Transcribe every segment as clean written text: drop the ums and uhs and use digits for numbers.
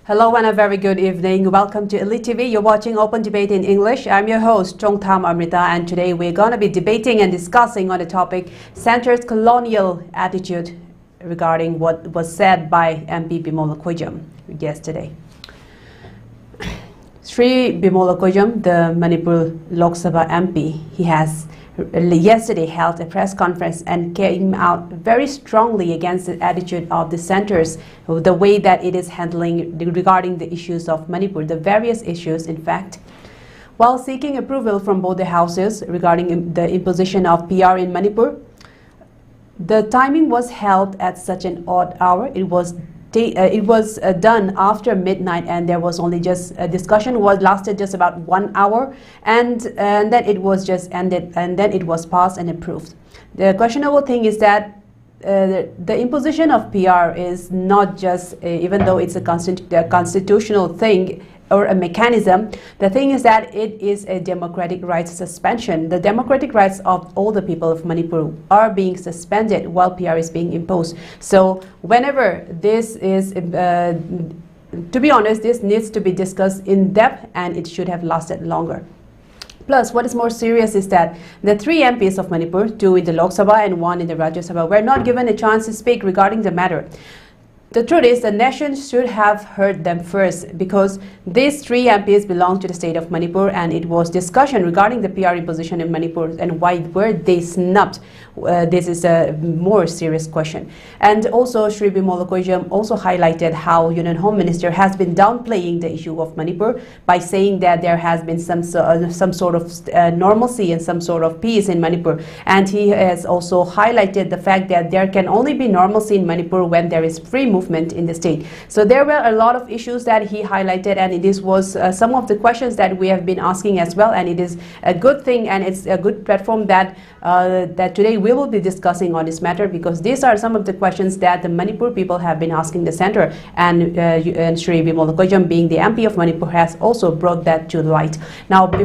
Hello and a very good evening. Welcome to ELITETV. You're watching Open Debate in English. I'm your host, Chongtham Amrita, and today we're going to be debating and discussing on the topic Centre's colonial attitude regarding what was said by MP BIMOL yesterday. Shri BIMOL the Manipur Lok Sabha MP, he has yesterday held a press conference and came out very strongly against the attitude of the centers, the way that it is handling regarding the issues of Manipur, the various issues in fact. While seeking approval from both the houses regarding the imposition of PR in Manipur, the timing was held at such an odd hour. It was done after midnight, and there was only just a discussion lasted just about 1 hour, and then it was just ended, and then it was passed and approved. The questionable thing is that the imposition of PR is not just, even though it's a constitutional thing or a mechanism, the thing is that it is a democratic rights suspension. The democratic rights of all the people of Manipur are being suspended while PR is being imposed. So whenever this is, to be honest, this needs to be discussed in depth, and it should have lasted longer. Plus, what is more serious is that the 3 MPs of Manipur, 2 in the Lok Sabha and 1 in the Rajya Sabha, were not given a chance to speak regarding the matter. The truth is, the nation should have heard them first, because these 3 MPs belong to the state of Manipur, and it was discussion regarding the PR imposition in Manipur and why were they snubbed. This is a more serious question. And also, Shri BIMOL also highlighted how Union Home Minister has been downplaying the issue of Manipur by saying that there has been some sort of normalcy and some sort of peace in Manipur. And he has also highlighted the fact that there can only be normalcy in Manipur when there is free movement in the state. So there were a lot of issues that he highlighted, and it was some of the questions that we have been asking as well, and it is a good thing, and it's a good platform that that today we will be discussing on this matter, because these are some of the questions that the Manipur people have been asking the center, and Shri BIMOL being the MP of Manipur has also brought that to light. Now we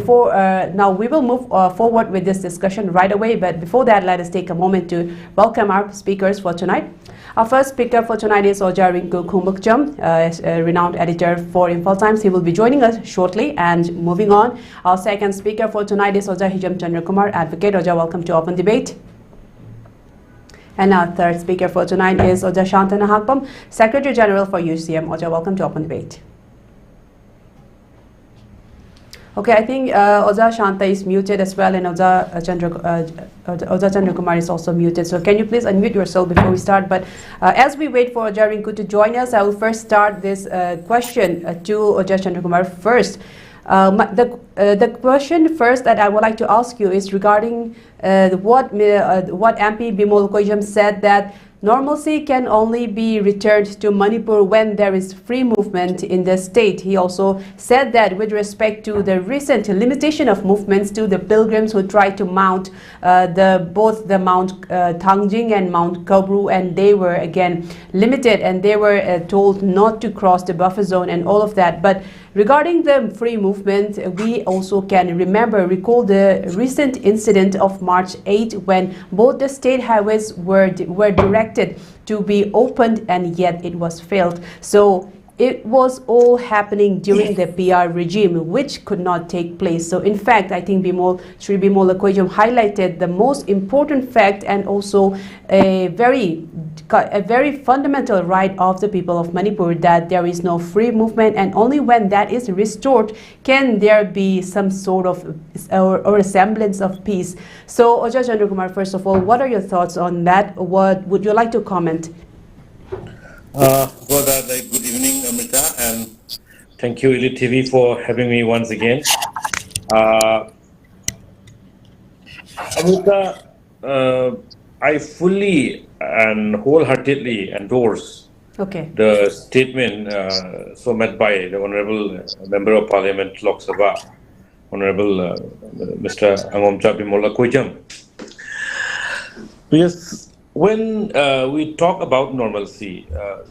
will move forward with this discussion right away, but before that, let us take a moment to welcome our speakers for tonight. Our first speaker for tonight is Rinku Khumukcham, a renowned editor for Imphal Times. He will be joining us shortly. And moving on, our second speaker for tonight is Hijam Chandrakumar, advocate. Welcome to Open Debate. And our third speaker for tonight is Shanta Nahakpam, Secretary General for UCM. Welcome to Open Debate. Okay, I think Shanta is muted as well, and Chandrakumar is also muted. So can you please unmute yourself before we start? But as we wait for Rinku to join us, I will first start this question to Chandrakumar first. The question first that I would like to ask you is regarding what MP BIMOL said, that normalcy can only be returned to Manipur when there is free movement in the state. He also said that with respect to the recent limitation of movements to the pilgrims who tried to mount both the Mount Thangjing and Mount Kabru, and they were again limited, and they were told not to cross the buffer zone and all of that. But regarding the free movement, we also can recall the recent incident of March 8, when both the state highways were directed to be opened, and yet it was failed. So it was all happening during the PR regime, which could not take place. So in fact, I think Shri BIMOL highlighted the most important fact, and also a very fundamental right of the people of Manipur, that there is no free movement, and only when that is restored can there be some sort of or a semblance of peace. So Chandrakumar, first of all, what are your thoughts on that? What would you like to comment? Good evening, Amrita, and thank you, ELITETV, for having me once again. Amrita, I fully and wholeheartedly endorse the statement so made by the Honorable Member of Parliament, Lok Sabha, Honorable Mr. BIMOL. Because when we talk about normalcy,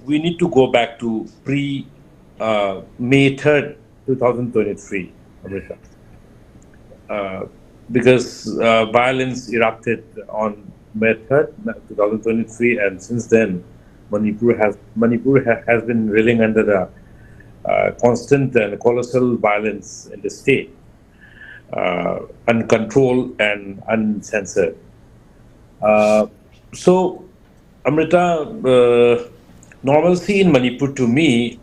we need to go back to May 3rd, 2023, Amrita. Because violence erupted on May 3rd, 2023, and since then, Manipur has been reeling under the constant and colossal violence in the state, uncontrolled and uncensored. So, Amrita, normalcy in Manipur to me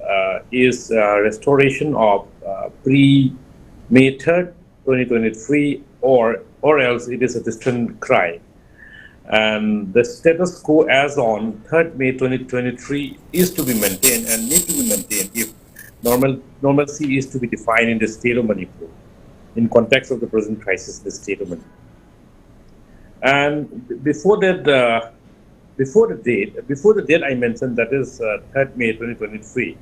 is restoration of pre-May 3rd, 2023, or else it is a distant cry. And the status quo as on 3rd May 2023 is to be maintained and need to be maintained if normalcy is to be defined in the state of Manipur in context of the present crisis in the state of Manipur. And before that, before the date I mentioned, that is 3rd May 2023,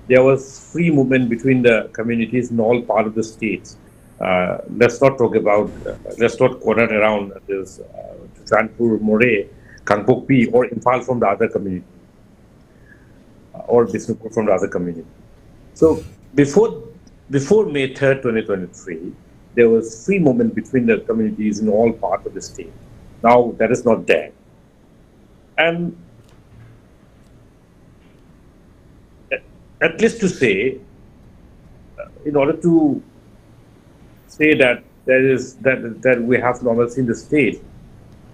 there was free movement between the communities in all parts of the states. Let's not talk about, let's not corner around this Kanpur, More, Kangpokpi, or Imphal from the other community, or Bisnupur from the other community. So before May 3rd, 2023, there was free movement between the communities in all parts of the state. Now that is not there. And at least to say, in order to say that that we have normalcy in the state,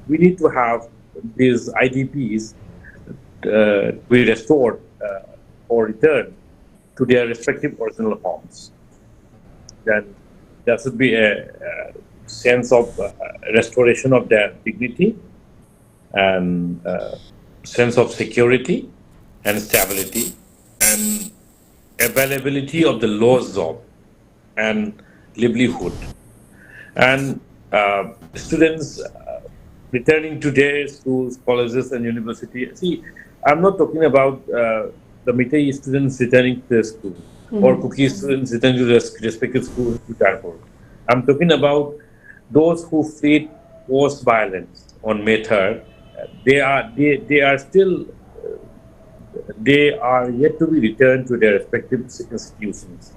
we need to have these IDPs be restored or returned to their respective original homes. Then there should be a sense of restoration of their dignity and sense of security and stability and availability of the lowest job and livelihood. And students returning to their schools, colleges, and universities. See, I'm not talking about the Meitei students returning to their school or Kuki students returning to their respective schools to Darfur. I'm talking about those who fled post-violence on May 3rd. They are yet to be returned to their respective institutions.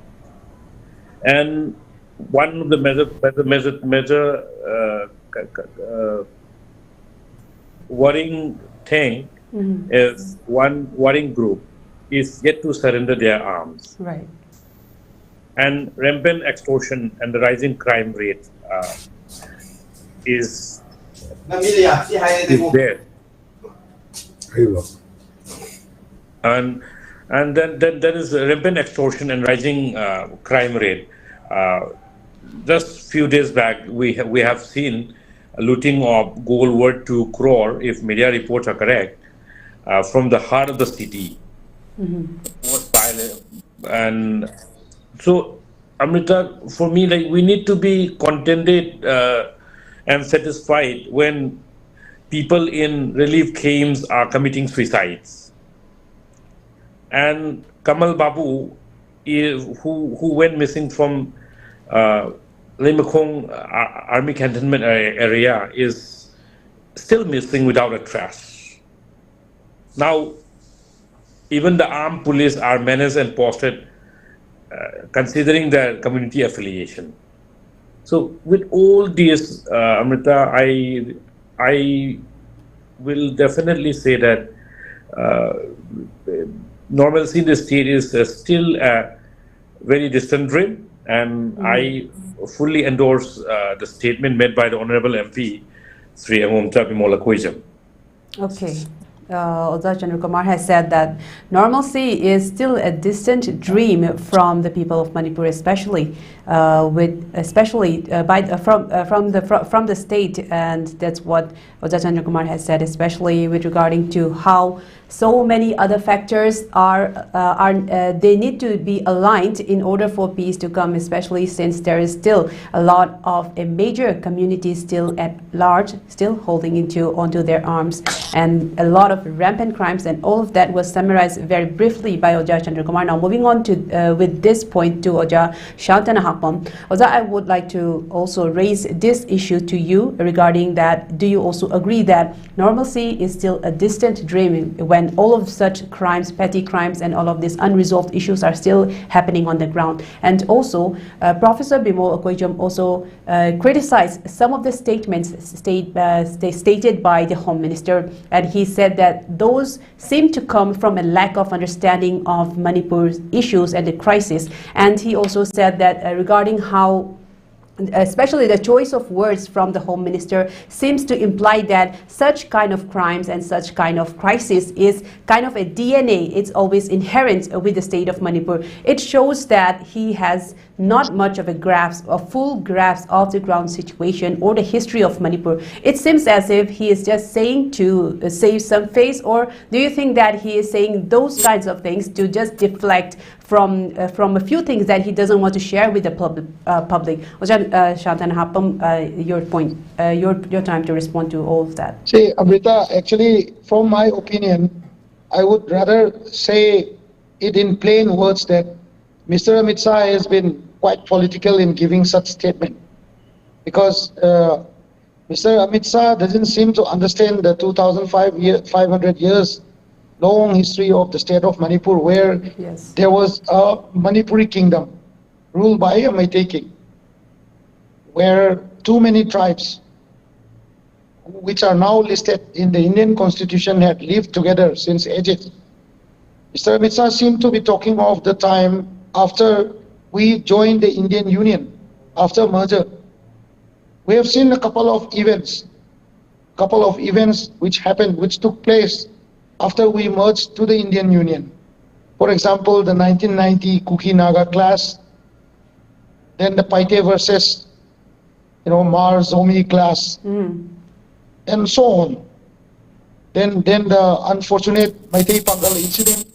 And one of the major worrying thing is one worrying group is yet to surrender their arms. Right. And rampant extortion and the rising crime rate is there. And then there is rampant extortion and rising crime rate. Just few days back, we have seen looting of gold worth 2 crore, if media reports are correct, from the heart of the city. And so, Amrita, for me, like, we need to be contented and satisfied when people in relief camps are committing suicides. And Kamal Babu, who went missing from Limekong Army Cantonment area, is still missing without a trace. Now, even the armed police are menaced and posted, considering their community affiliation. So, with all this, Amrita, I will definitely say that normalcy in the state is still a very distant dream, and I fully endorse the statement made by the Honorable MP, Sri BIMOL. Okay. Hijam Chandrakumar has said that normalcy is still a distant dream from the people of Manipur, especially from the state, and that's what Hijam Chandrakumar has said, especially with regarding to how so many other factors they need to be aligned in order for peace to come, especially since there is still a lot of a major community still at large, still holding onto their arms, and a lot of rampant crimes, and all of that was summarized very briefly by Hijam Chandrakumar. Now moving on to with this point to Oja Shanta Nahakpam. Oja, I would like to also raise this issue to you regarding that. Do you also agree that normalcy is still a distant dream when all of such crimes, petty crimes, and all of these unresolved issues are still happening on the ground? And also, Professor BIMOL also criticized some of the statements stated by the Home Minister, and he said that that those seem to come from a lack of understanding of Manipur's issues and the crisis. And he also said that regarding how especially the choice of words from the Home Minister seems to imply that such kind of crimes and such kind of crisis is kind of a DNA. It's always inherent with the state of Manipur. It shows that he has not much of a grasp, a full grasp of the ground situation or the history of Manipur. It seems as if he is just saying to save some face, or do you think that he is saying those kinds of things to just deflect from a few things that he doesn't want to share with the public? Shanta Nahakpam, your point, your time to respond to all of that. See, Amrita, actually, from my opinion, I would rather say it in plain words that Mr. Amit Shah has been quite political in giving such statement, because Mr. Amit Shah doesn't seem to understand the 500 years long history of the state of Manipur, where there was a Manipuri kingdom ruled by a Meitei king, where too many tribes, which are now listed in the Indian constitution, had lived together since ages. Mr. Amit Shah seemed to be talking of the time after we joined the Indian Union, after merger. We have seen a couple of events which happened, which took place after we merged to the Indian Union. For example, the 1990 Kuki-Naga clash, then the Paite versus Mar-Zomi clash, and so on. Then the unfortunate Meitei Pangal incident,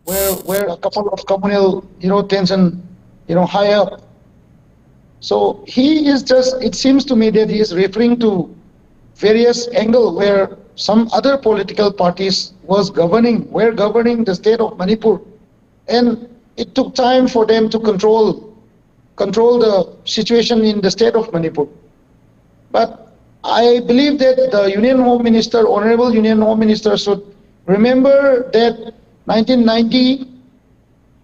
where a couple of communal tension high up. So he is just, it seems to me that he is referring to various angles where some other political parties were governing the state of Manipur, and it took time for them to control the situation in the state of Manipur. But I believe that the Union Home Minister, Honorable Union Home Minister, should remember that 1990,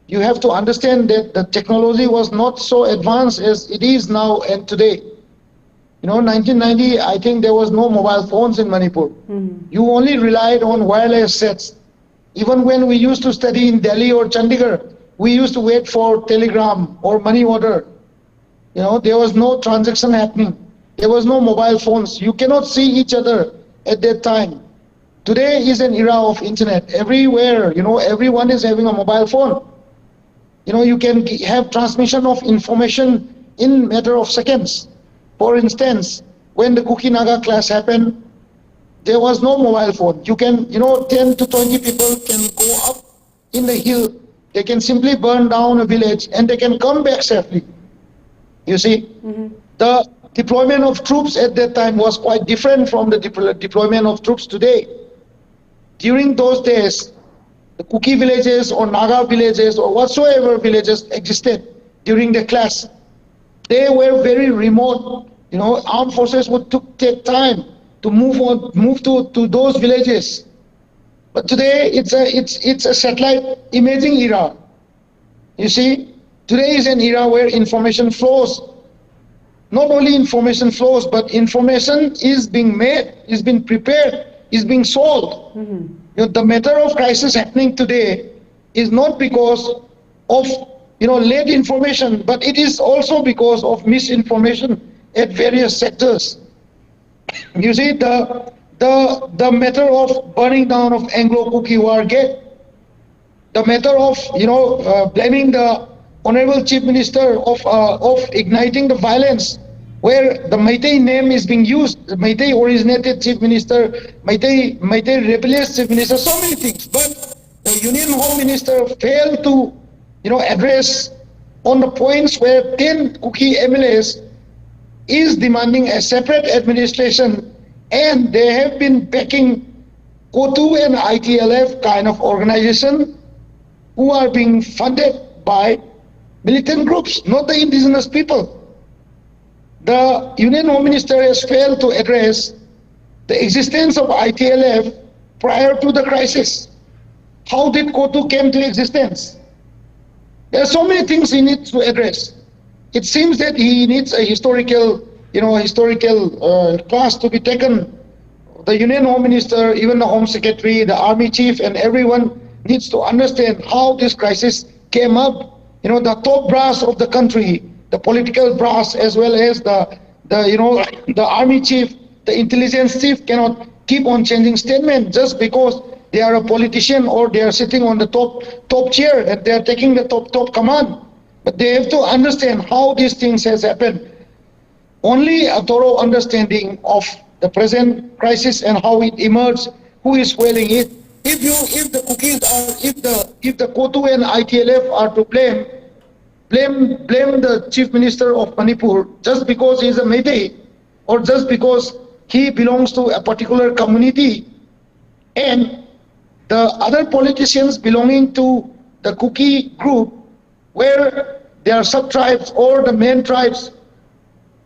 you have to understand that the technology was not so advanced as it is now and today. 1990, I think there was no mobile phones in Manipur. You only relied on wireless sets. Even when we used to study in Delhi or Chandigarh, we used to wait for telegram or money order. There was no transaction happening. There was no mobile phones. You cannot see each other at that time. Today is an era of internet. Everywhere, everyone is having a mobile phone. You can have transmission of information in matter of seconds. For instance, when the Kuki-Naga clash happened, there was no mobile phone. You can, 10 to 20 people can go up in the hill. They can simply burn down a village and they can come back safely. You see, the deployment of troops at that time was quite different from the deployment of troops today. During those days, the Kuki villages or Naga villages or whatsoever villages existed during the clash, they were very remote. Armed forces would take time to move to those villages. But today it's a satellite imaging era. You see, today is an era where information flows. Not only information flows, but information is being made, is being prepared, is being sold. The matter of crisis happening today is not because of late information, but it is also because of misinformation at various sectors. You see, the matter of burning down of Anglo-Kuki War Gate, the matter of blaming the Honorable Chief Minister of igniting the violence, where the Meitei name is being used, the Meitei originated Chief Minister, Meitei rebellious Chief Minister, so many things. But the Union Home Minister failed to address on the points where 10 Kuki MLAs is demanding a separate administration, and they have been backing KOTU and ITLF kind of organization who are being funded by militant groups, not the indigenous people. The Union Home Minister has failed to address the existence of ITLF prior to the crisis. How did KOTU came to existence? There are so many things he needs to address. It seems that he needs a historical class to be taken the Union Home Minister, even the Home Secretary, the Army Chief, and everyone needs to understand how this crisis came up. You know, the top brass of the country, the political brass, as well as the Army Chief, the Intelligence Chief cannot keep on changing statement just because they are a politician or they are sitting on the top chair and they are taking the top command. But they have to understand how these things has happened. Only a thorough understanding of the present crisis and how it emerged, who is fueling it. If the cookies are, if the KOTU and ITLF are to blame the Chief Minister of Manipur just because he is a Meitei or just because he belongs to a particular community, and the other politicians belonging to the Kuki group, where they are sub-tribes or the main tribes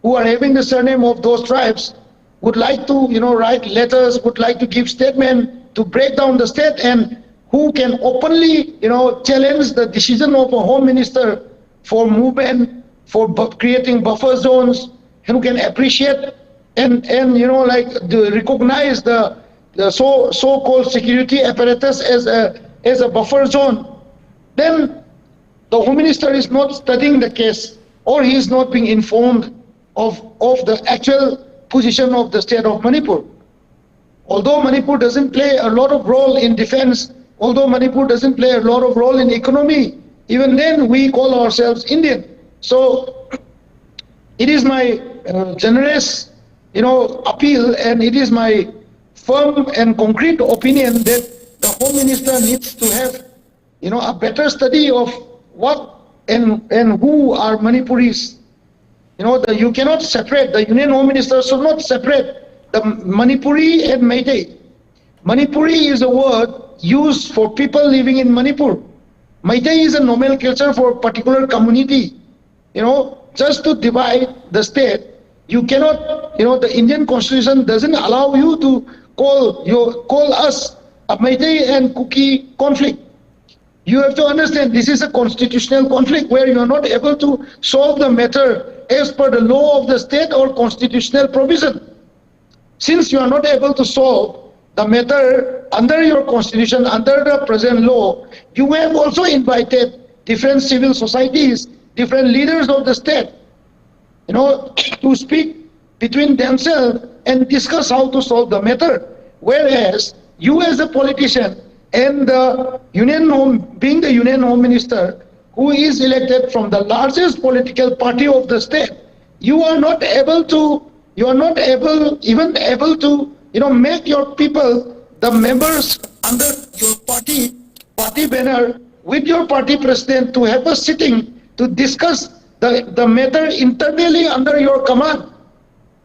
who are having the surname of those tribes, would like to, write letters, would like to give statement to break down the state, and who can openly, challenge the decision of a home minister for movement, for creating buffer zones, and who can appreciate and recognize the so-called security apparatus as a buffer zone, then the Home Minister is not studying the case, or he is not being informed of the actual position of the state of Manipur. Although Manipur doesn't play a lot of role in defense, although Manipur doesn't play a lot of role in economy, even then we call ourselves Indian. So it is my generous, appeal, and it is my firm and concrete opinion that the Home Minister needs to have, a better study of what and who are Manipuris. You cannot separate, the Union Home Minister should not separate the Manipuri and Meitei. Manipuri is a word used for people living in Manipur. Meitei is a nomenclature for a particular community. Just to divide the state, you cannot, the Indian Constitution doesn't allow you to call us a Meitei and Kuki conflict. You have to understand this is a constitutional conflict where you are not able to solve the matter as per the law of the state or constitutional provision. Since you are not able to solve the matter under your constitution, under the present law, you have also invited different civil societies, different leaders of the state, to speak between themselves and discuss how to solve the matter. Whereas you as a politician and the being the Union Home Minister, who is elected from the largest political party of the state, you are not able to, even able to, make your people, the members under your party banner with your party president to have a sitting to discuss the matter internally under your command.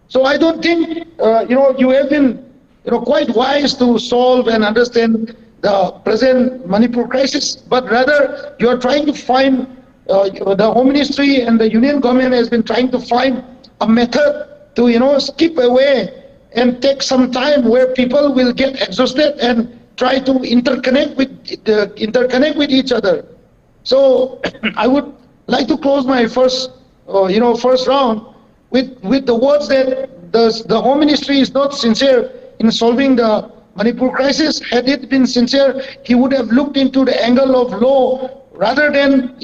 So I don't think, you have been, quite wise to solve and understand the present Manipur crisis, but rather you are trying to find, the Home Ministry and the Union government has been trying to find a method to, skip away and take some time where people will get exhausted and try to interconnect with each other. So I would like to close my first round with the words that the Home Ministry is not sincere in solving the Manipur crisis. Had it been sincere, he would have looked into the angle of law rather than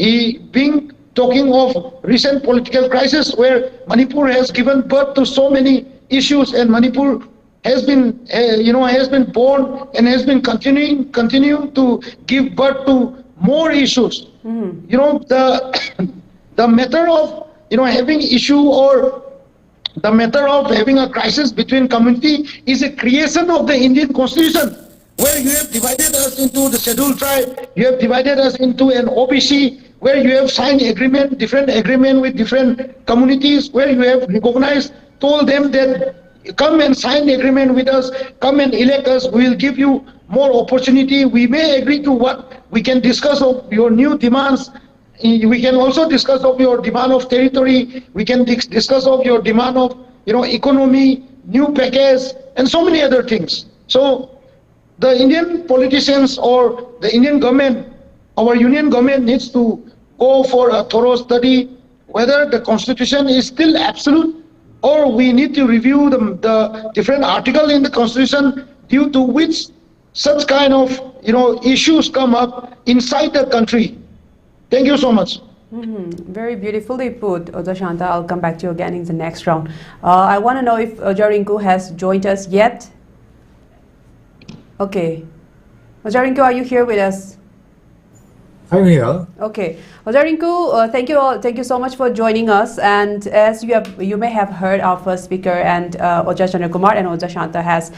talking of recent political crisis where Manipur has given birth to so many issues, and Manipur has been born and has been continuing to give birth to more issues. The matter of having issue or the matter of having a crisis between community is a creation of the Indian Constitution, where you have divided us into the scheduled tribe, you have divided us into an OBC, where you have signed different agreement with different communities, where you have recognized, told them that come and sign the agreement with us, come and elect us, we will give you more opportunity. We may agree to what we can discuss of your new demands. We can also discuss of your demand of territory. We can discuss of your demand of, economy, new package, and so many other things. So the Indian politicians or the Indian government, our union government needs to go for a thorough study whether the constitution is still absolute or we need to review the different article in the constitution due to which such kind of issues come up inside the country. Thank you so much. Very beautifully put, Oja Shanta. I'll come back to you again in the next round. I want to know if Oja Rinku has joined us yet. Okay. Oja Rinku, are you here with us? I'm here. Okay. Oja Rinku, thank you so much for joining us. And as you may have heard our first speaker, and Oja Chandrakumar and Oja Shanta has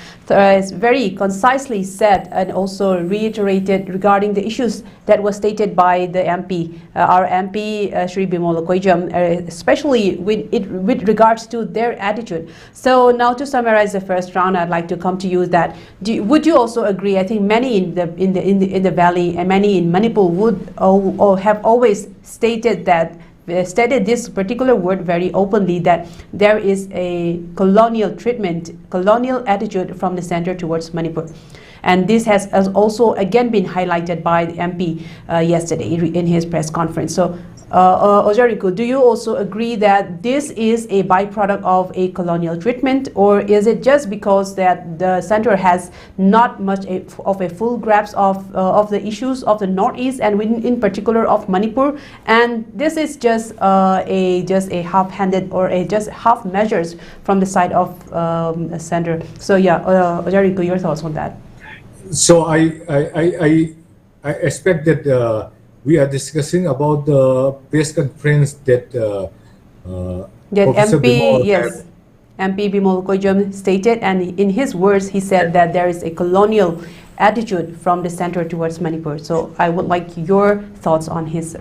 very concisely said and also reiterated regarding the issues that were stated by the MP, our MP Shri BIMOL Khumukcham, especially with regards to their attitude. So now to summarize the first round, I'd like to come to you that would you also agree? I think many in the valley and many in Manipur would or have always stated this particular word very openly, that there is a colonial treatment, colonial attitude from the center towards Manipur. And this has also again been highlighted by the MP yesterday in his press conference. So, Oja Rinku, do you also agree that this is a byproduct of a colonial treatment, or is it just because that the center has not much of a full grasp of the issues of the Northeast and in particular of Manipur, and this is just a half-handed or just half measures from the side of the center? So yeah, Oja Rinku, your thoughts on that? So I expect that we are discussing about the press conference that MP BIMOL Khumukcham stated, and in his words he said that there is a colonial attitude from the center towards Manipur. So I would like your thoughts on his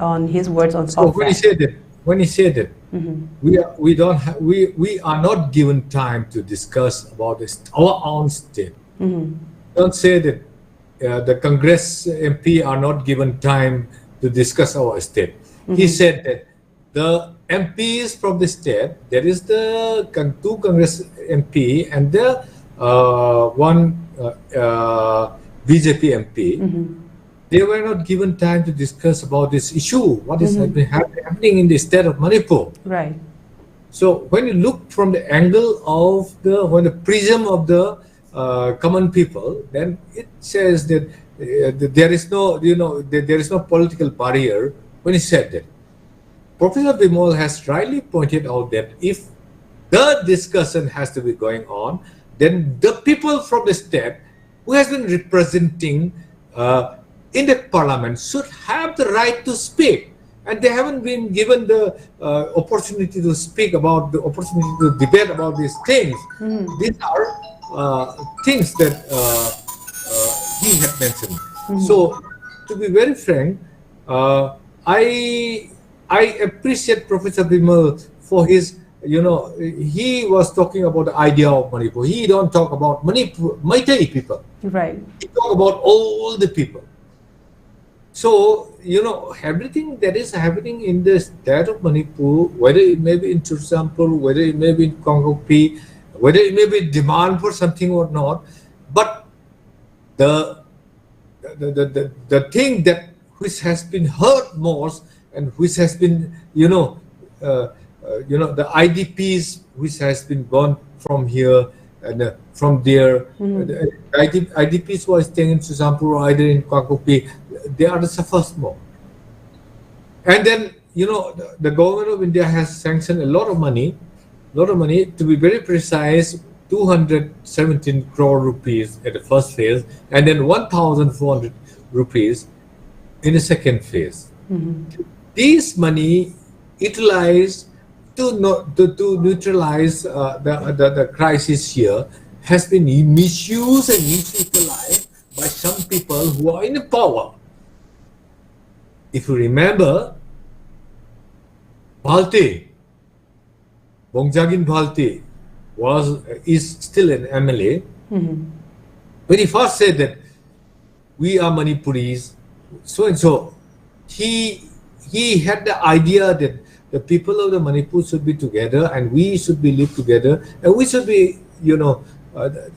words on so when that. When he said that we are not given time to discuss about our own state. Don't say that the Congress MP are not given time to discuss our state. He said that the MPs from the state, there is the two Congress MP and the one BJP MP. They were not given time to discuss about this issue, what is happening in the state of Manipur. Right. So when you look from the angle of the prism of the common people, then it says that there is no, there is no political barrier. When he said that, Professor BIMOL has rightly pointed out that if the discussion has to be going on, then the people from the state who has been representing in the parliament should have the right to speak, and they haven't been given the opportunity to speak about, the opportunity to debate about these things. These are things that he had mentioned. So, to be very frank, I appreciate Professor BIMOL for his, he was talking about the idea of Manipur. He don't talk about Manipur, Meitei people. Right. He talk about all the people. So, everything that is happening in the state of Manipur, whether it may be in Chursampur, whether it may be in Kongkopi, whether it may be demand for something or not, but the thing that which has been hurt most and which has been, the IDPs which has been gone from here and from there, the IDPs who are staying in Chursampur or either in Kongkopi, they are the suffers more. And then, the government of India has sanctioned a lot of money, to be very precise, 217 crore rupees at the first phase, and then 1,400 rupees in the second phase. This money utilized to neutralize the crisis here has been misused and utilized by some people who are in power. If you remember, Bhalte, Bongjagin Bhalte is still an MLA. When he first said that we are Manipuris, so and so, he had the idea that the people of the Manipur should be together and we should be live together and we should be,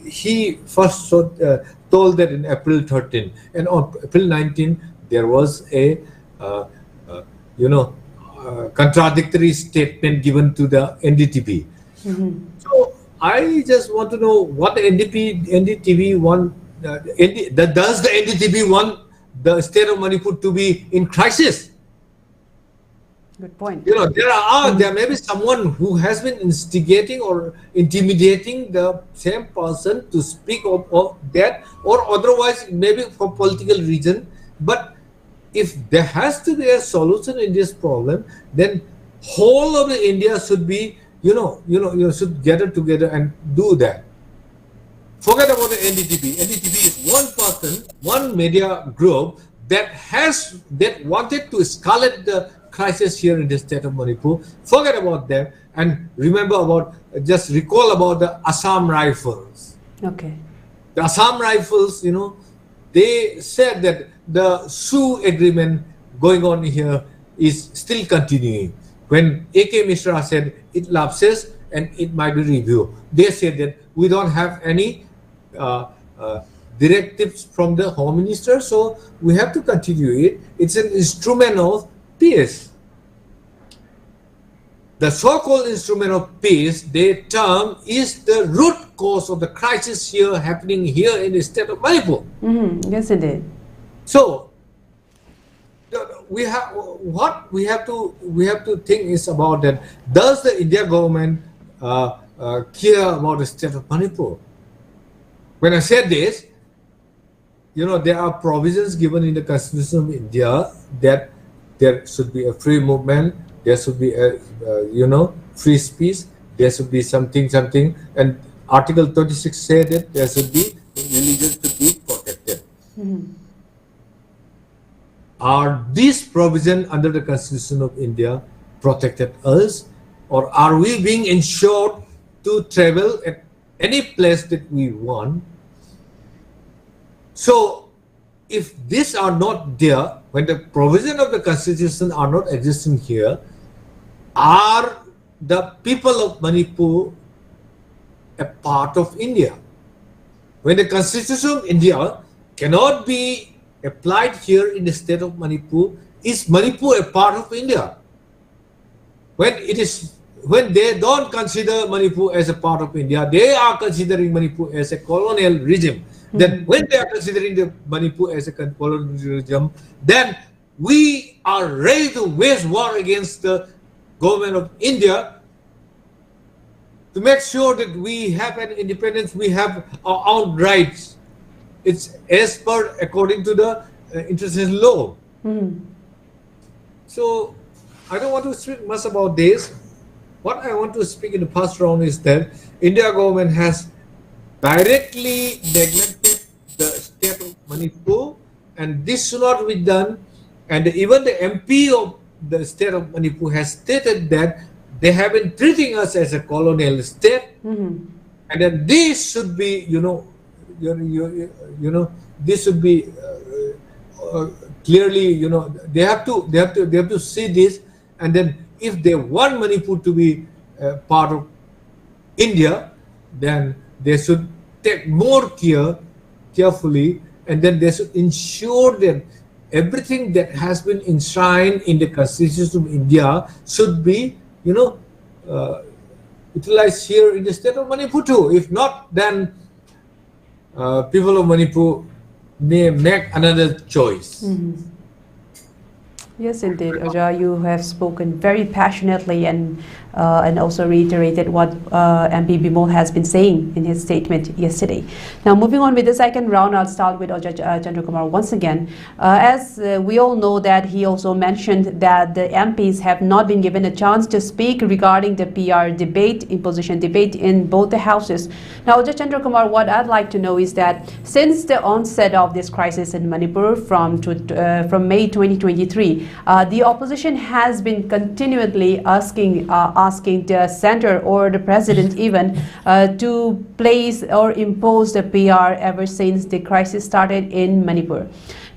he first told that in April 13, and on April 19 there was a contradictory statement given to the NDTV. So I just want to know what the NDTV want. Does the NDTV want the state of Manipur to be in crisis? Good point. You know, there may be someone who has been instigating or intimidating the same person to speak of that, or otherwise maybe for political reason. But if there has to be a solution in this problem, then whole of the India should be, you should gather together and do that. Forget about the NDTV. NDTV is one person, one media group that wanted to escalate the crisis here in the state of Manipur. Forget about them and just recall about the Assam Rifles. Okay. The Assam Rifles, they said that the Sioux agreement going on here is still continuing. When A.K. Mishra said it lapses and it might be reviewed, they said that we don't have any directives from the Home Minister, so we have to continue it. It's an instrument of peace. The so-called instrument of peace, they term, is the root cause of the crisis happening here in the state of Manipur. Yes, indeed. So we have to think is about that. Does the India government care about the state of Manipur? When I said this, there are provisions given in the Constitution of India that there should be a free movement, there should be a free speech, there should be something, and Article 36 said that there should be religion to be protected. Are these provisions under the Constitution of India protected us, or are we being ensured to travel at any place that we want? So, if these are not there, when the provision of the Constitution are not existing here, are the people of Manipur a part of India? When the Constitution of India cannot be applied here in the state of Manipur, is Manipur a part of India? When they don't consider Manipur as a part of India, they are considering Manipur as a colonial regime. Then when they are considering the Manipur as a colonial regime, then we are ready to wage war against the government of India to make sure that we have an independence, we have our own rights. It's as per according to the international law. So I don't want to speak much about this. What I want to speak in the first round is that India government has directly neglected the state of Manipur, and this should not be done. And even the MP of the state of Manipur has stated that they have been treating us as a colonial state, and then this should be, this should be clearly, they have to see this, and then if they want Manipur to be part of India, then they should take more carefully, and then they should ensure that everything that has been enshrined in the Constitution of India should be, utilized here in the state of Manipur too. If not, then people of Manipur may make another choice. Yes, indeed, Oja, you have spoken very passionately and also reiterated what MP BIMOL has been saying in his statement yesterday. Now, moving on with the second round, I'll start with Hijam Chandrakumar once again. As we all know that he also mentioned that the MPs have not been given a chance to speak regarding the PR debate, imposition debate in both the houses. Now, Hijam Chandrakumar, what I'd like to know is that since the onset of this crisis in Manipur from May 2023, the opposition has been continually asking the center or the president even to place or impose the PR ever since the crisis started in Manipur.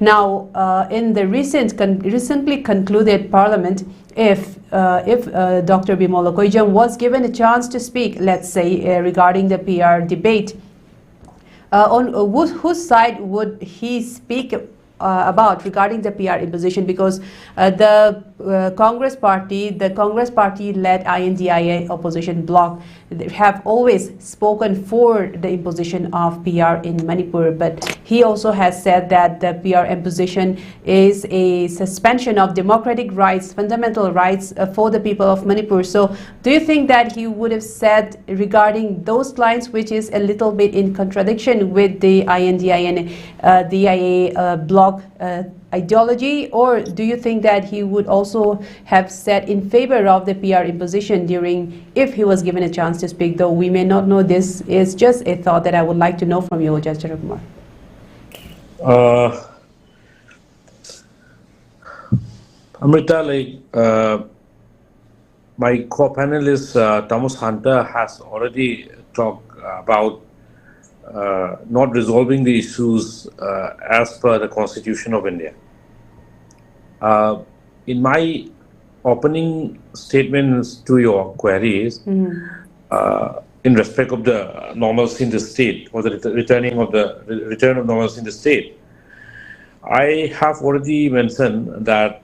Now, in the recently concluded parliament, if Dr. BIMOL was given a chance to speak, let's say, regarding the PR debate, on whose side would he speak about regarding the PR imposition? Because the Congress Party, the Congress Party-led INDIA opposition bloc, have always spoken for the imposition of PR in Manipur. But he also has said that the PR imposition is a suspension of democratic rights, fundamental rights for the people of Manipur. So, do you think that he would have said regarding those lines, which is a little bit in contradiction with the INDIA and DIA bloc ideology, or do you think that he would also have said in favor of the PR imposition during, if he was given a chance to speak, though we may not know? This is just a thought that I would like to know from you, Hijam Chandrakumar. Amrita, my co-panelist Thomas Hunter has already talked about not resolving the issues as per the Constitution of India. In my opening statements to your queries, in respect of the normalcy in the state, or the return of normalcy in the state, I have already mentioned that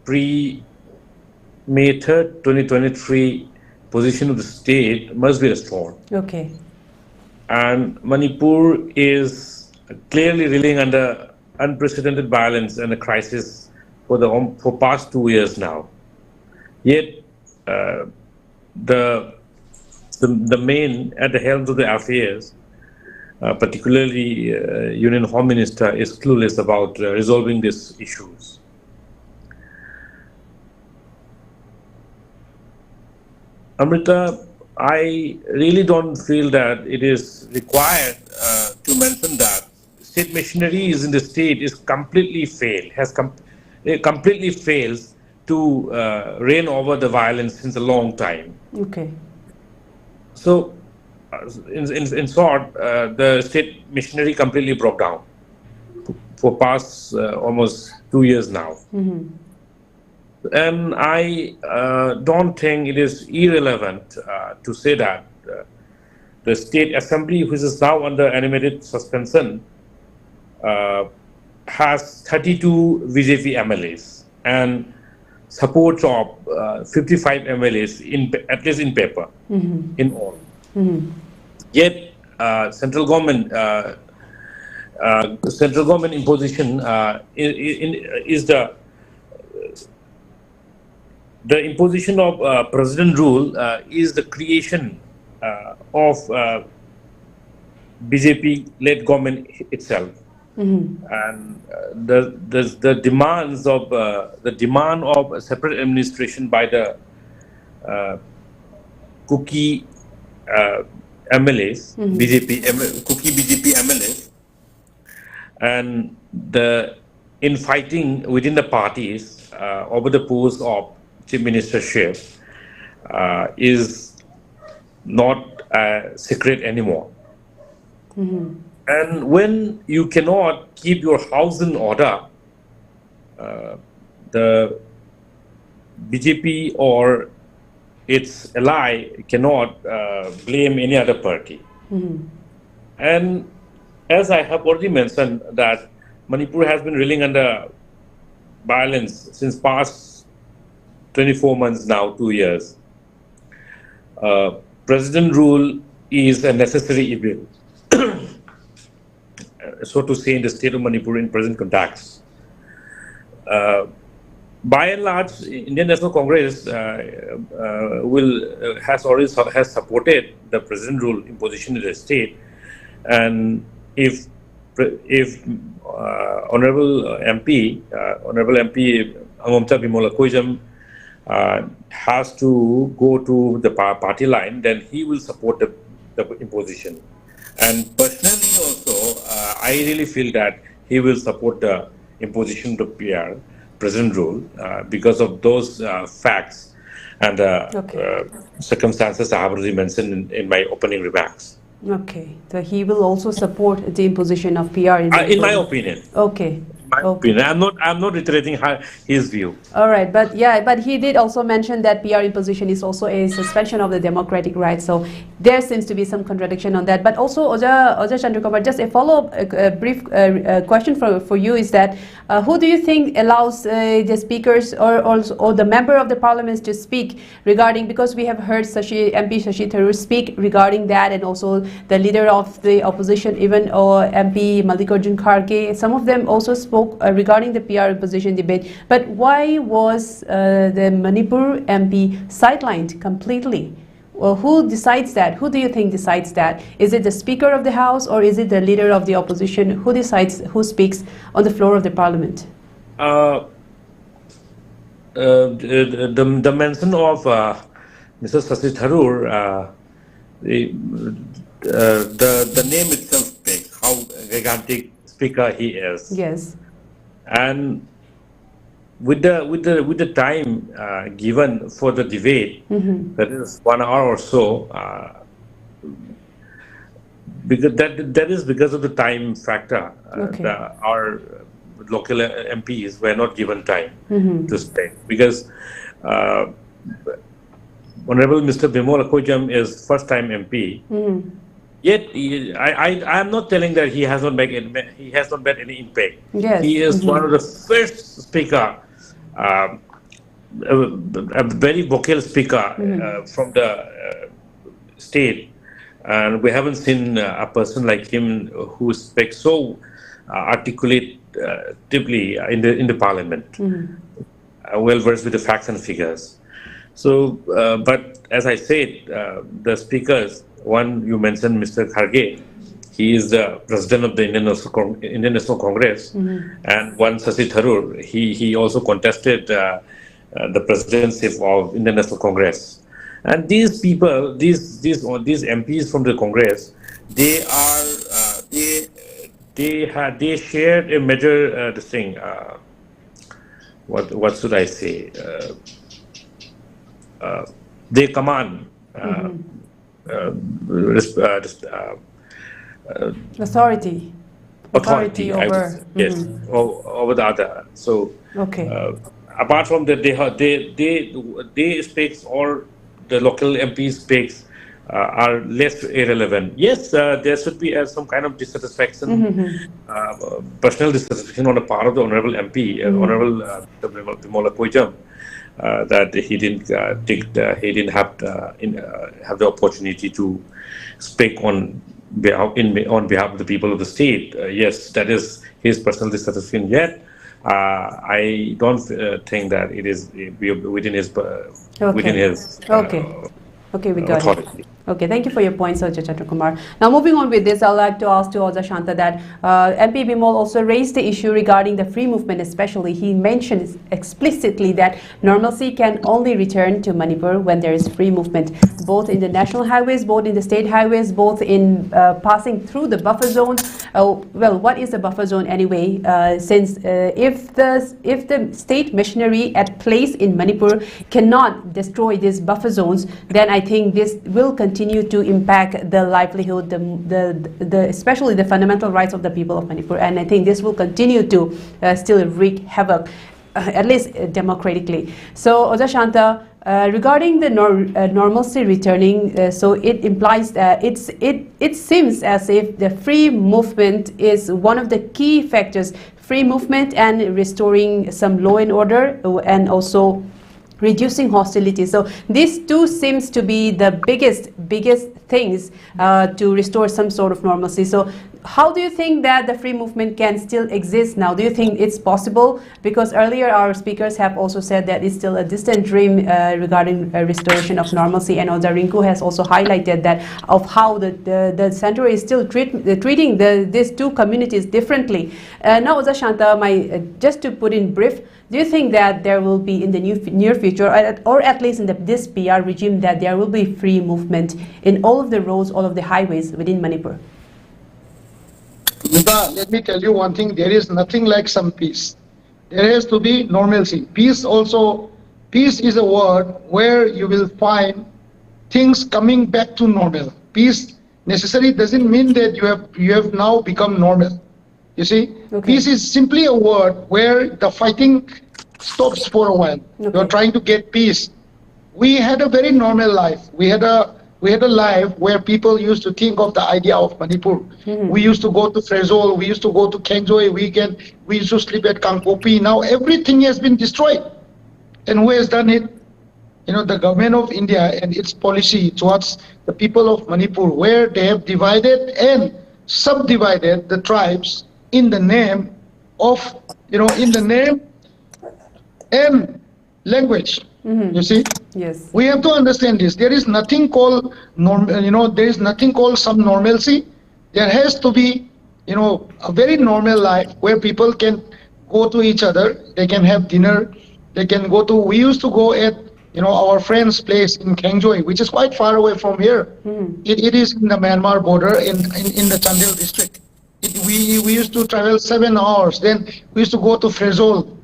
pre-May 3rd, 2023 position of the state must be restored. Okay. And Manipur is clearly reeling under unprecedented violence and a crisis for past 2 years now. Yet the main at the helm of the affairs, particularly Union Home Minister, is clueless about resolving these issues. Amrita, I really don't feel that it is required to mention that state machinery in the state is completely completely fails to reign over the violence since a long time. Okay. So, in short, the state machinery completely broke down for past almost 2 years now. And I don't think it is irrelevant to say that the State Assembly, which is now under animated suspension, has 32 BJP MLAs and support of 55 MLAs, at least in paper, in all. Yet, central government imposition is the imposition of president rule is the creation of BJP-led government itself, and the demands of the demand of a separate administration by the Kuki MLAs, Kuki BJP MLAs, and the infighting within the parties over the post of chief ministership is not a secret anymore. And when you cannot keep your house in order, the BJP or its ally cannot blame any other party. And as I have already mentioned, that Manipur has been reeling under violence since past 24 months now, 2 years. President rule is a necessary evil, so to say, in the state of Manipur in present context. By and large, Indian National Congress has supported the president rule imposition in the state, and if Honorable MP Angomcha BIMOL has to go to the party line, then he will support the imposition. And personally also, I really feel that he will support the imposition of PR, president rule, because of those facts and circumstances I have already mentioned in my opening remarks. Okay, so he will also support the imposition of PR in my opinion. Okay. my opinion. I'm not reiterating his view. All right, but yeah, but he did also mention that PR imposition is also a suspension of the democratic rights. So there seems to be some contradiction on that. But also, Oja Chandrakumar, just a follow-up, brief question for you is that who do you think allows the speakers or the member of the parliament to speak regarding, because we have heard MP Shashi Tharoor speak regarding that, and also the leader of the opposition, even MP Mallikarjun Kharge, some of them also spoke regarding the PR imposition debate. But why was the Manipur MP sidelined completely? Well, who decides that? Who do you think decides that? Is it the Speaker of the House, or is it the leader of the opposition? Who decides who speaks on the floor of the Parliament? The mention of Mr. Shashi Tharoor, the name itself speaks how gigantic speaker he is. Yes. And with the time given for the debate, that is 1 hour or so, because that is because of the time factor. Our local MPs were not given time to speak, because Honorable Mr. BIMOL is first-time MP. Yet I am not telling that he has not made any impact. Yes. He is one of the first speaker, a very vocal speaker from the state, and we haven't seen a person like him who speaks so articulatively in the parliament, well versed with the facts and figures. So, but as I said, the speakers. One, you mentioned Mr. Kharge. He is the president of the Indian National Congress, and one Shashi Tharoor. He also contested the presidency of Indian National Congress. And these people, these MPs from the Congress, they shared a major this thing. What should I say? They command. Authority over yes, over the other. So apart from that, they speaks, or the local MPs speaks are less irrelevant. Yes, there should be some kind of dissatisfaction, personal dissatisfaction on the part of the honorable MP, Honorable BIMOL, that he didn't have the opportunity to speak on behalf of the people of the state. Yes, that is his personal dissatisfaction. Yet, I don't think that it is within his Okay, we got authority. It. Okay, thank you for your points, Oja Chandrakumar. Now, moving on with this, I'd like to ask to Oja Shanta that MP BIMOL also raised the issue regarding the free movement, especially. He mentioned explicitly that normalcy can only return to Manipur when there is free movement, both in the national highways, both in the state highways, both in passing through the buffer zone. Well, what is the buffer zone anyway? Since if the state machinery at place in Manipur cannot destroy these buffer zones, then I think this will continue to impact the livelihood, especially the fundamental rights of the people of Manipur. And I think this will continue to still wreak havoc, at least democratically. So, Oja Shanta, regarding the normalcy returning, so it implies that it seems as if the free movement is one of the key factors. Free movement and restoring some law and order, and also reducing hostility. So these two seems to be the biggest things to restore some sort of normalcy. So how do you think that the free movement can still exist now? Do you think it's possible? Because earlier our speakers have also said that it's still a distant dream regarding restoration of normalcy, and Oja Rinku has also highlighted that of how the center is still treating these two communities differently. Now, Oja Shanta, just to put in brief, do you think that there will be in the near future, or at least in this PR regime, that there will be free movement in all of the roads, all of the highways within Manipur? Let me tell you one thing, there is nothing like some peace. There has to be normalcy. Peace is a word where you will find things coming back to normal. Peace necessarily doesn't mean that you have now become normal. You see, Okay. peace is simply a word where the fighting stops for a while. Okay. You're trying to get peace. We had a very normal life. We had a life where people used to think of the idea of Manipur. We used to go to Frezol, we used to go to Kengjoy weekend, we used to sleep at Kangpopi. Now everything has been destroyed. And who has done it? The government of India and its policy towards the people of Manipur, where they have divided and subdivided the tribes in the name of, in the name and language. You see? Yes. We have to understand this. There is nothing called there is nothing called some normalcy. There has to be, a very normal life where people can go to each other. They can have dinner. They can go to. We used to go at, our friend's place in Kengjoy, which is quite far away from here. It is in the Myanmar border in the Chandel district. We used to travel 7 hours. Then we used to go to Frezol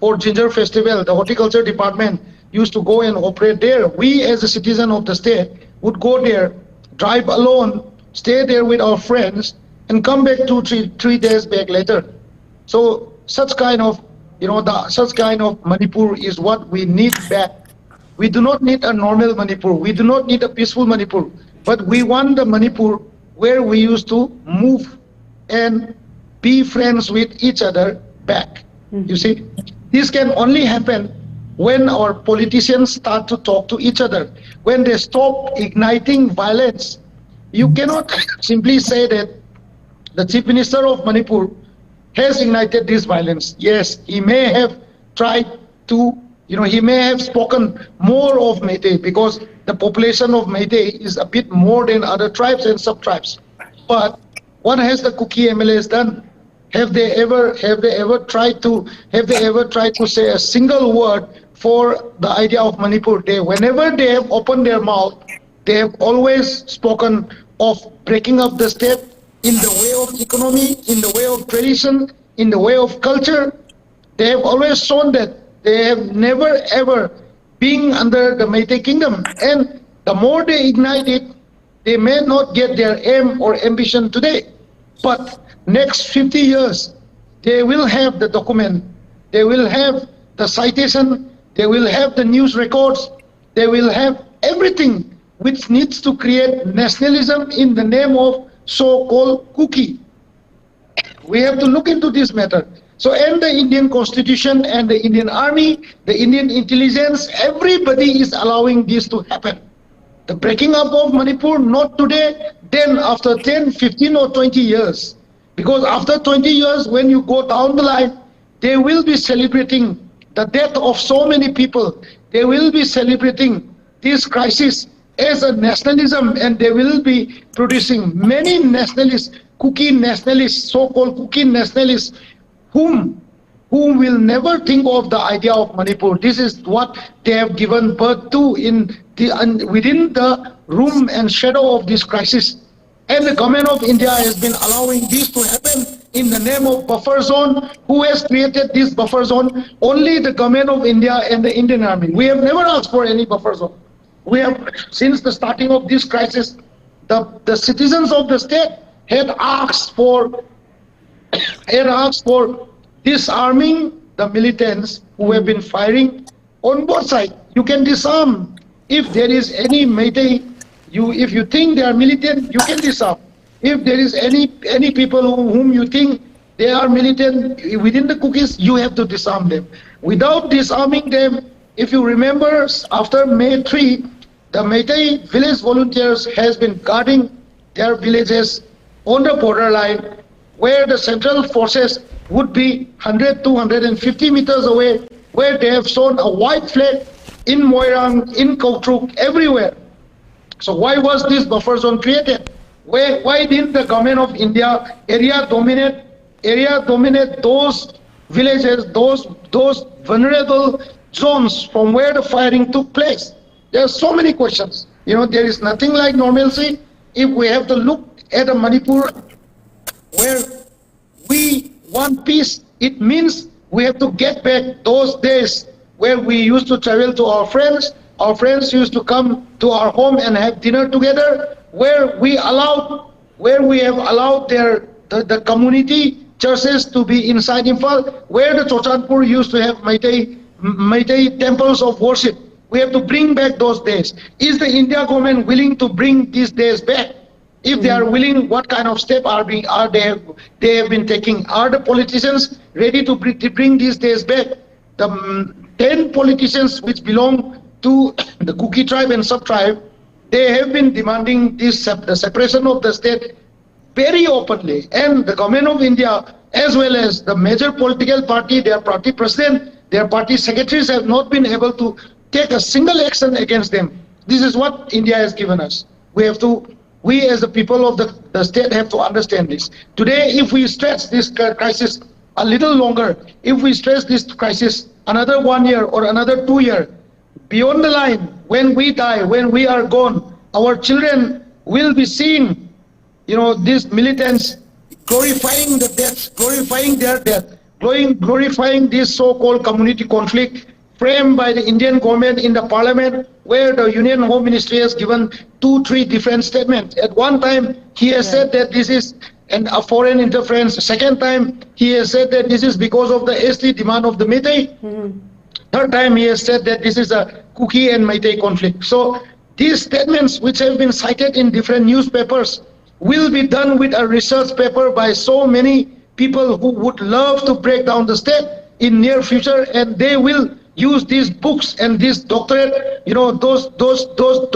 for Ginger Festival. The horticulture department used to go and operate there. We, as a citizen of the state, would go there, drive alone, stay there with our friends, and come back 2-3 days back later. So such kind of, such kind of Manipur is what we need back. We do not need a normal Manipur. We do not need a peaceful Manipur. But we want the Manipur where we used to move and be friends with each other back. You see, this can only happen when our politicians start to talk to each other, when they stop igniting violence. You cannot simply say that the Chief Minister of Manipur has ignited this violence. Yes, he may have tried to, he may have spoken more of Meitei because the population of Meitei is a bit more than other tribes and sub-tribes. But what has the Kuki MLAs done? Have they ever tried to say a single word for the idea of Manipur? Whenever they have opened their mouth, they have always spoken of breaking up the state in the way of economy, in the way of tradition, in the way of culture. They have always shown that they have never ever been under the Meitei kingdom. And the more they ignite it, they may not get their aim or ambition today, but next 50 years, they will have the document, they will have the citation, they will have the news records, they will have everything which needs to create nationalism in the name of so-called Kuki. We have to look into this matter. So, and the Indian Constitution and the Indian Army, the Indian intelligence, everybody is allowing this to happen. The breaking up of Manipur, not today, then after 10, 15 or 20 years. Because after 20 years, when you go down the line, they will be celebrating the death of so many people. They will be celebrating this crisis as a nationalism, and they will be producing many nationalists, Kuki nationalists, so-called Kuki nationalists, whom will never think of the idea of Manipur. This is what they have given birth to within the room and shadow of this crisis. And the government of India has been allowing this to happen in the name of buffer zone. Who has created this buffer zone? Only the government of India and the Indian Army. We have never asked for any buffer zone. We have, since the starting of this crisis, the citizens of the state had asked for disarming the militants who have been firing on both sides. You can disarm. If there is any Meitei, if you think they are militant, you can disarm. If there is any people whom you think they are militant within the Kukis, you have to disarm them. Without disarming them, if you remember, after May 3, the Meitei village volunteers has been guarding their villages on the borderline, where the central forces would be 100 to 150 meters away, where they have shown a white flag in Moirang, in Kautruk, everywhere. So why was this buffer zone created? Why didn't the government of India area dominate those villages, those vulnerable zones from where the firing took place? There are so many questions. There is nothing like normalcy. If we have to look at a Manipur where we want peace, it means we have to get back those days where we used to travel to our friends. Our friends used to come to our home and have dinner together, where we have allowed the community churches to be inside Imphal, where the Chochanpur used to have Meitei temples of worship. We have to bring back those days. Is the India government willing to bring these days back? If they are willing, what kind of step they have been taking? Are the politicians ready to bring these days back? The 10 politicians which belong to the Kuki tribe and sub-tribe, they have been demanding the separation of the state very openly. And the government of India, as well as the major political party, their party president, their party secretaries have not been able to take a single action against them. This is what India has given us. We as the people of the state have to understand this. Today, if we stretch this crisis a little longer, if we stretch this crisis another 1 year or another 2 years, beyond the line, when we die, when we are gone, our children will be seeing, these militants glorifying the deaths, glorifying their death, glorifying this so-called community conflict framed by the Indian government in the parliament, where the Union Home Ministry has given 2-3 different statements. At one time, he has said that this is a foreign interference. Second time, he has said that this is because of the ST demand of the Meitei. Third time, he has said that this is a Kuki and Meitei conflict. So these statements, which have been cited in different newspapers, will be done with a research paper by so many people who would love to break down the state in near future, and they will use these books and this doctorate, those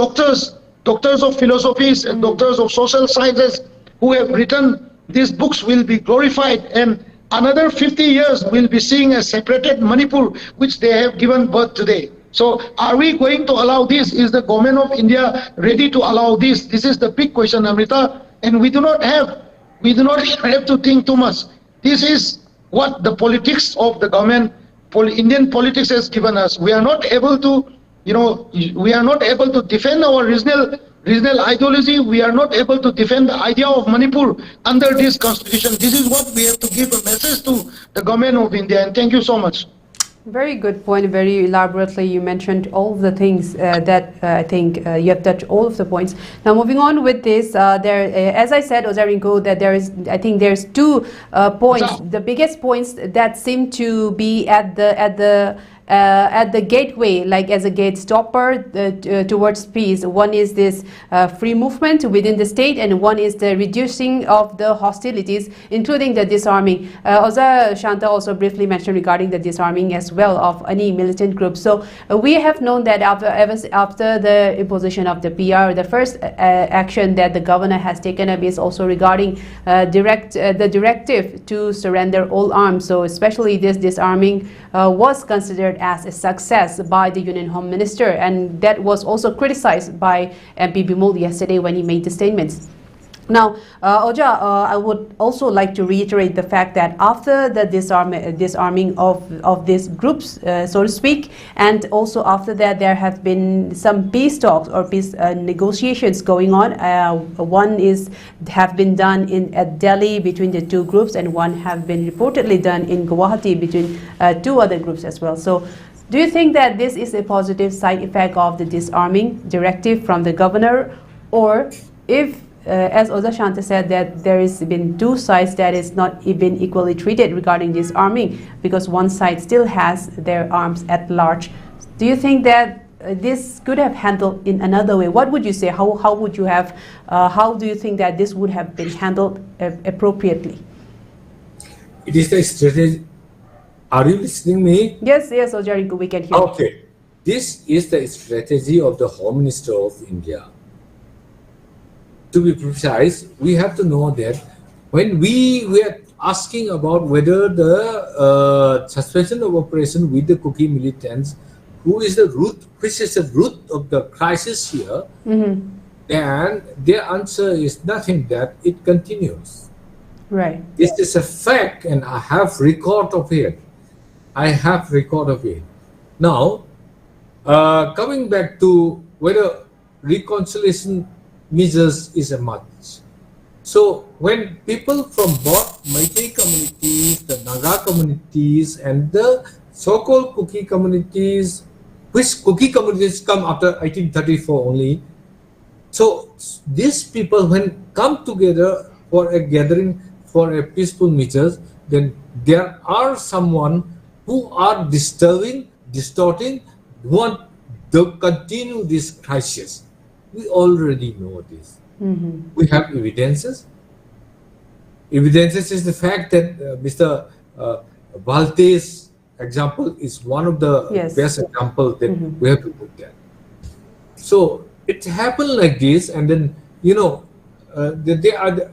doctors of philosophies and doctors of social sciences who have written these books will be glorified, and another 50 years we'll be seeing a separated Manipur, which they have given birth today. So are we going to allow this? Is the government of India ready to allow this? This is the big question, Amrita, and we do not have to think too much. This is what the politics of the government, Indian politics has given us. We are not able to, we are not able to defend our regional ideology. We are not able to defend the idea of Manipur under this constitution. This is what we have to give a message to the government of India. And thank you so much. Very good point. Very elaborately, you mentioned all of the things that I think you have touched all of the points. Now, moving on with this, as I said, Rinku, that I think there's 2 points, the biggest points that seem to be at the gateway, like as a gate stopper towards peace. One is this free movement within the state, and one is the reducing of the hostilities, including the disarming. Shanta also briefly mentioned regarding the disarming as well of any militant group. So we have known that after the imposition of the PR, the first action that the governor has taken up is also regarding the directive to surrender all arms. So especially this disarming was considered as a success by the Union Home Minister, and that was also criticized by MP BIMOL yesterday when he made the statements. Now, I would also like to reiterate the fact that after the disarming of these groups, so to speak, and also after that there have been some peace talks or peace negotiations going on. One have been done at Delhi between the 2 groups, and one have been reportedly done in Guwahati between 2 other groups as well. So, do you think that this is a positive side effect of the disarming directive from the governor, or if as Shanta said, that there has been 2 sides that is not even equally treated regarding disarming, because one side still has their arms at large. Do you think that this could have handled in another way? What would you say? How would you have? How do you think that this would have been handled appropriately? It is the strategy. Are you listening me? Yes, Rinku, we can hear. Okay, this is the strategy of the Home Minister of India. To be precise, we have to know that when we were asking about whether the suspension of operation with the Kuki militants, which is the root of the crisis here, then their answer is nothing, that it continues. Right. This is a fact, and I have record of it. Now, coming back to whether reconciliation measures is a must. So when people from both Meitei communities, the Naga communities, and the so-called Kuki communities, which Kuki communities come after 1834 only, so these people when come together for a gathering for a peaceful measures, then there are someone who are distorting, want to continue this crisis. We already know this. We have evidences. Evidences is the fact that Mr. Balte's example is one of the best examples that we have to look at. So it happened like this, and then they are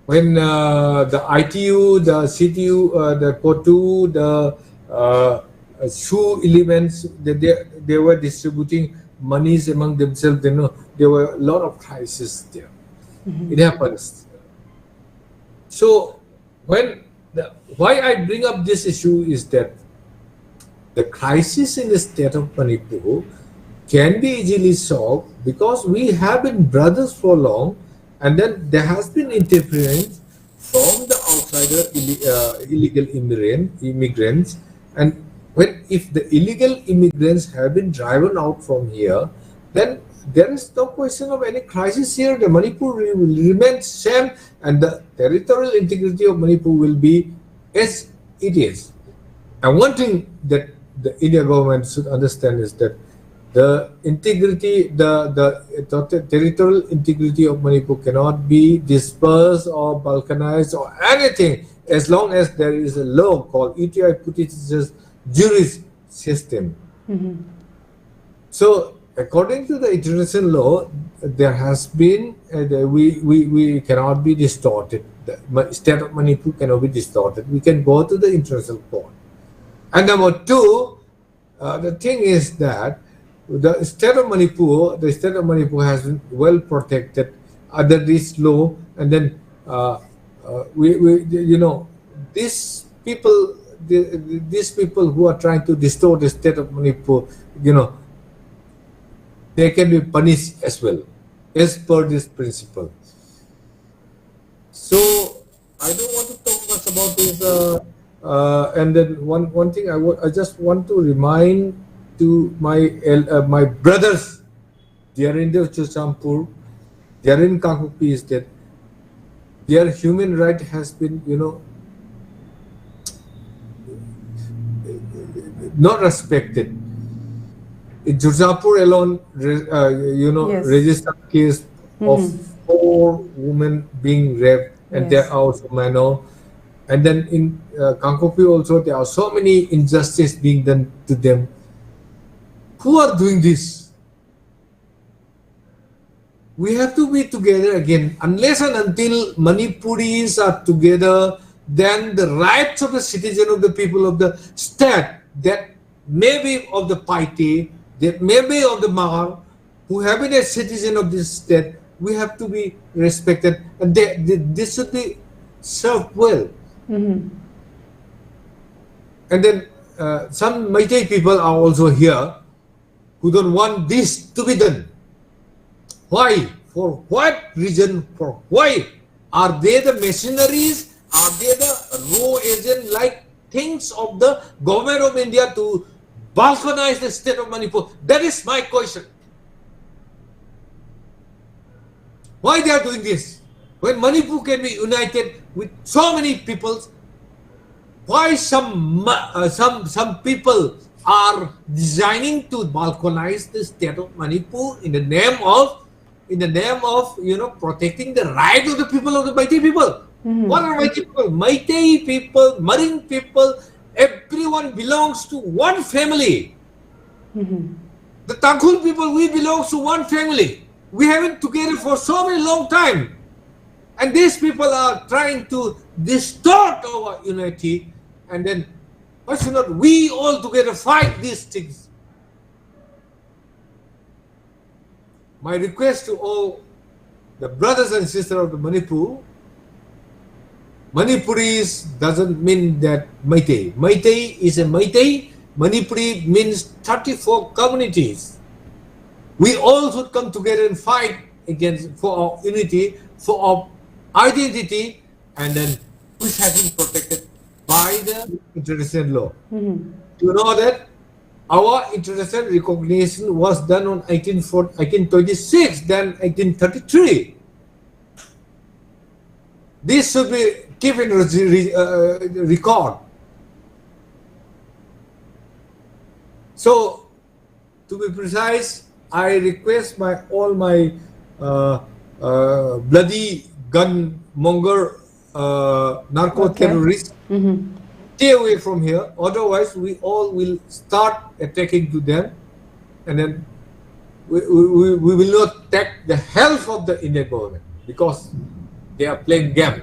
when the ITU, the CTU, the COTU, the SHU elements, they were distributing monies among themselves. There were a lot of crises there. It happens. So why I bring up this issue is that the crisis in the state of Manipur can be easily solved because we have been brothers for long, and then there has been interference from the outsider illegal immigrants, and if the illegal immigrants have been driven out from here, then there is no question of any crisis here. The Manipur will remain same, and the territorial integrity of Manipur will be as it is. And one thing that the Indian government should understand is that the integrity, the territorial integrity of Manipur cannot be dispersed or balkanized or anything as long as there is a law called ETI Putiti's juris system. So according to the international law, there has been we cannot be distorted. The state of Manipur cannot be distorted. We can go to the international court. And number two, the thing is that the state of Manipur has been well protected under this law, and then these people who are trying to distort the state of Manipur, they can be punished as well, as per this principle. So I don't want to talk much about this. And then one thing I just want to remind to my brothers, they are in the Chochampur, they are in Kankupi, is that their human right has been, not respected. In Chochampur alone, registered case of 4 women being raped, and they are also minor. And then in Kankupi also, there are so many injustice being done to them. Who are doing this? We have to be together again. Unless and until Manipuris are together, then the rights of the citizen, of the people of the state, that may be of the Paite, that may be of the Mahar, who have been a citizen of this state, we have to be respected, and this should be served well. And then some Meitei people are also here who don't want this to be done. Why? For what reason? For why? Are they the mercenaries? Are they the raw agent like things of the government of India to balkanize the state of Manipur? That is my question. Why they are doing this? When Manipur can be united with so many peoples, why some people are designing to balkanize the state of Manipur in the name of protecting the right of the people of the Meitei people? What are Meitei people? Meitei people, Marine people, everyone belongs to one family. The Tangkhul people, we belong to one family. We have been together for so many long time. And these people are trying to distort our unity, and then why should not we all together fight these things? My request to all the brothers and sisters of the Manipur, Manipuris doesn't mean that Meitei. Meitei is a Meitei. Manipuri means 34 communities. We all should come together and fight for our unity, for our identity, and then which has been protected by the international law. You know that our international recognition was done on 1826, then 1833. This should be keep in record. So, to be precise, I request all my bloody gunmonger narco terrorists stay away from here. Otherwise, we all will start attacking to them, and then we will not take the health of the Indian government because they are playing game.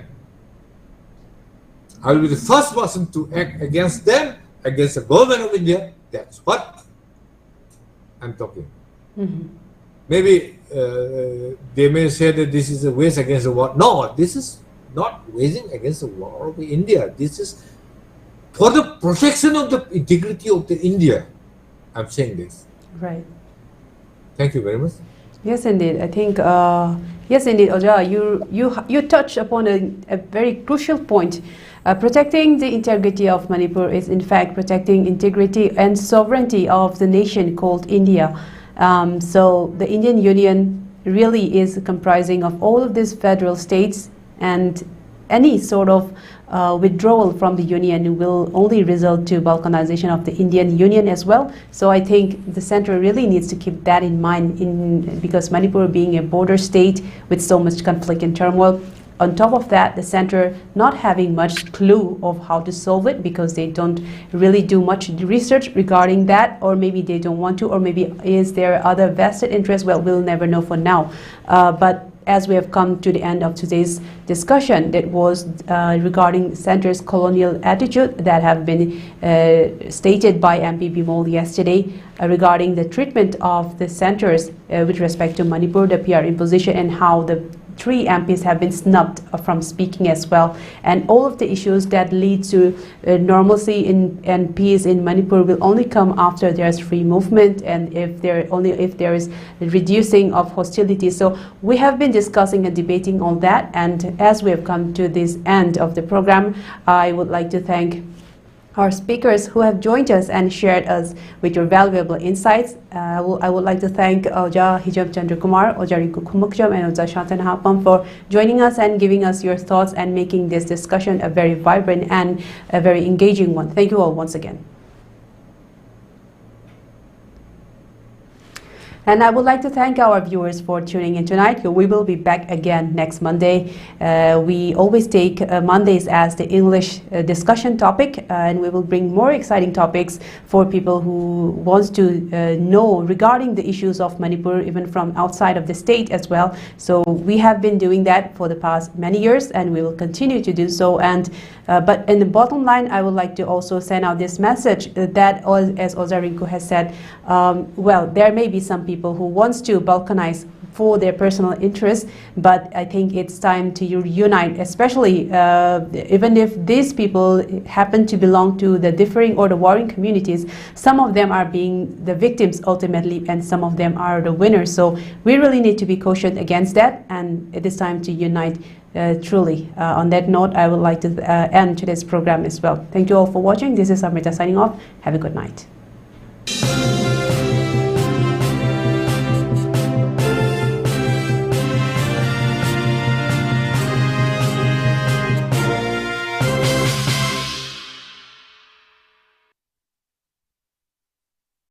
I will be the first person to act against them, against the government of India. That's what I'm talking. Maybe they may say that this is a wage against the war. No, this is not waging against the war of India. This is for the protection of the integrity of the India. I'm saying this. Right. Thank you very much. Yes, indeed. I think, yes, indeed, Oja, you touched upon a very crucial point. Protecting the integrity of Manipur is, in fact, protecting integrity and sovereignty of the nation called India. So the Indian Union really is comprising of all of these federal states, and any sort of withdrawal from the Union will only result to balkanization of the Indian Union as well. So I think the center really needs to keep that in mind, because Manipur being a border state with so much conflict and turmoil. On top of that, the center not having much clue of how to solve it because they don't really do much research regarding that, or maybe they don't want to, or maybe is there other vested interest? Well, we'll never know for now. But as we have come to the end of today's discussion, that was regarding center's colonial attitude that have been stated by MP BIMOL yesterday regarding the treatment of the centers with respect to Manipur, the PR imposition, and how the 3 MPs have been snubbed from speaking as well, and all of the issues that lead to normalcy and peace in Manipur will only come after there's free movement, and if there is reducing of hostility. So we have been discussing and debating on that, and as we have come to this end of the program, I would like to thank our speakers who have joined us and shared us with your valuable insights. I would like to thank Oja Hijam Chandrakumar, Oja Rinku Khumukcham, and Oja Shanta Nahakpam for joining us and giving us your thoughts and making this discussion a very vibrant and a very engaging one. Thank you all once again. And I would like to thank our viewers for tuning in tonight. We will be back again next Monday. We always take Mondays as the English discussion topic, and we will bring more exciting topics for people who want to know regarding the issues of Manipur, even from outside of the state as well. So we have been doing that for the past many years, and we will continue to do so. And but in the bottom line, I would like to also send out this message that, as Oja Rinku has said, well, there may be some people who wants to balkanize for their personal interests, but I think it's time to unite, especially even if these people happen to belong to the differing or the warring communities. Some of them are being the victims ultimately, and some of them are the winners. So we really need to be cautious against that, and it is time to unite truly. On that note, I would like to end today's program as well. Thank you all for watching. This is Amrita signing off. Have a good night.